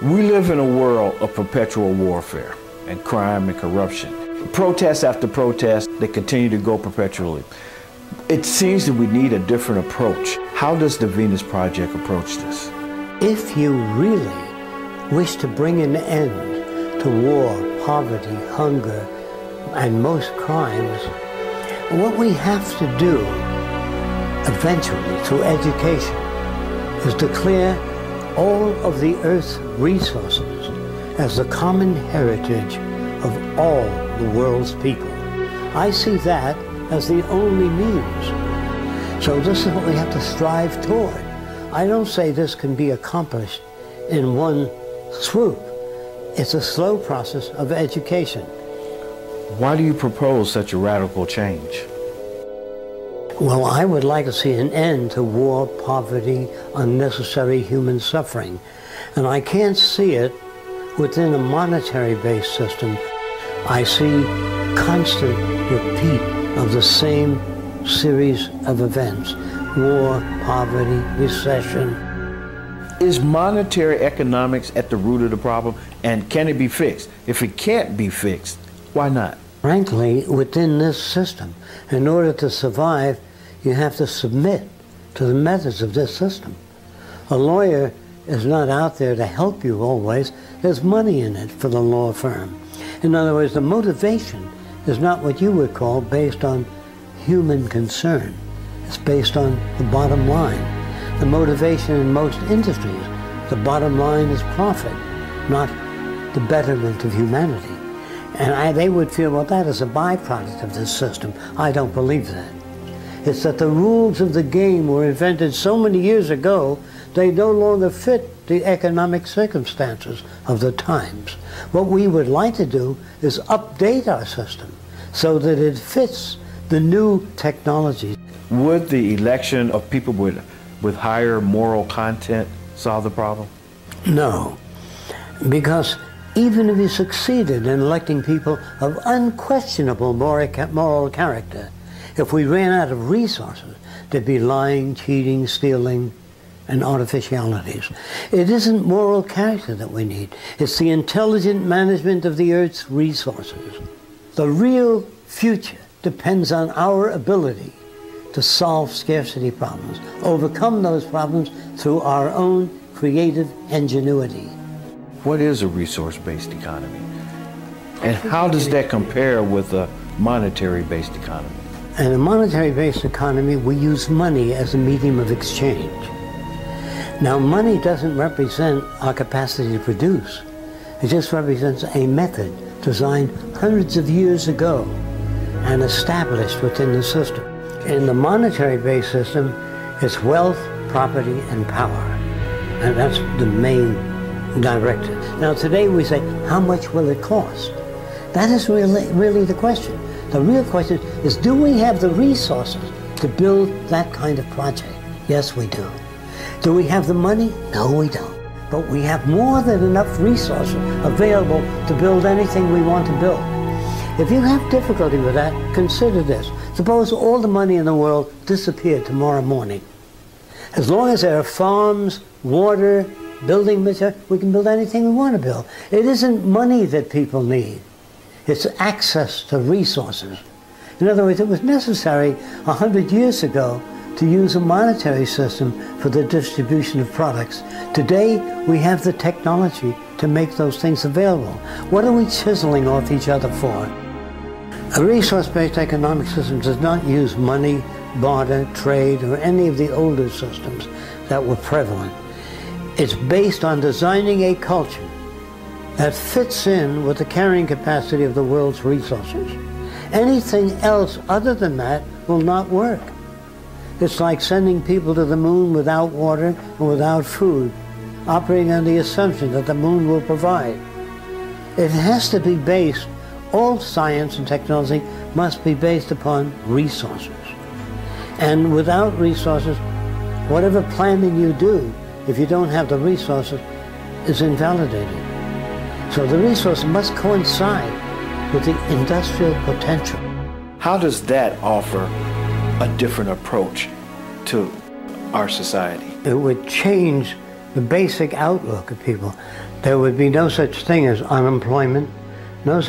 We live in a world of perpetual warfare and crime and corruption. Protest after protest, they continue to go perpetually. It seems that we need a different approach. How does the Venus Project approach this? If you really wish to bring an end to war, poverty, hunger, and most crimes, what we have to do eventually through education is declare all of the Earth's resources as the common heritage of all the world's people. I see that as the only means. So this is what we have to strive toward. I don't say this can be accomplished in one swoop. It's a slow process of education. Why do you propose such a radical change? Well, I would like to see an end to war, poverty, unnecessary human suffering. And I can't see it within a monetary-based system. I see constant repeat of the same series of events: war, poverty, recession. Is monetary economics at the root of the problem, and can it be fixed? If it can't be fixed, why not? Frankly, within this system, in order to survive, you have to submit to the methods of this system. A lawyer is not out there to help you always. There's money in it for the law firm. In other words, the motivation is not what you would call based on human concern. It's based on the bottom line. The motivation in most industries, the bottom line is profit, not the betterment of humanity. And they would feel, well, that is a byproduct of this system. I don't believe that. It's that the rules of the game were invented so many years ago, they no longer fit the economic circumstances of the times. What we would like to do is update our system so that it fits the new technology. Would the election of people with higher moral content solve the problem? No, because even if you succeeded in electing people of unquestionable moral character, if we ran out of resources, there'd be lying, cheating, stealing, and artificialities. It isn't moral character that we need. It's the intelligent management of the Earth's resources. The real future depends on our ability to solve scarcity problems, overcome those problems through our own creative ingenuity. What is a resource-based economy? And how does that compare with a monetary-based economy? In a monetary-based economy, we use money as a medium of exchange. Now, money doesn't represent our capacity to produce. It just represents a method designed hundreds of years ago and established within the system. In the monetary-based system, it's wealth, property, and power. And that's the main directive. Now today we say, how much will it cost? That is really the question. The real question is, do we have the resources to build that kind of project? Yes, we do. Do we have the money? No, we don't. But we have more than enough resources available to build anything we want to build. If you have difficulty with that, consider this. Suppose all the money in the world disappeared tomorrow morning. As long as there are farms, water, building material, we can build anything we want to build. It isn't money that people need. It's access to resources. In other words, it was necessary 100 years ago to use a monetary system for the distribution of products. Today, we have the technology to make those things available. What are we chiseling off each other for? A resource-based economic system does not use money, barter, trade, or any of the older systems that were prevalent. It's based on designing a culture that fits in with the carrying capacity of the world's resources. Anything else other than that will not work. It's like sending people to the moon without water and without food, operating on the assumption that the moon will provide. It has to be based, all science and technology must be based upon resources. And without resources, whatever planning you do, if you don't have the resources, is invalidated. So the resources must coincide with the industrial potential. How does that offer a different approach to our society? It would change the basic outlook of people. There would be no such thing as unemployment, no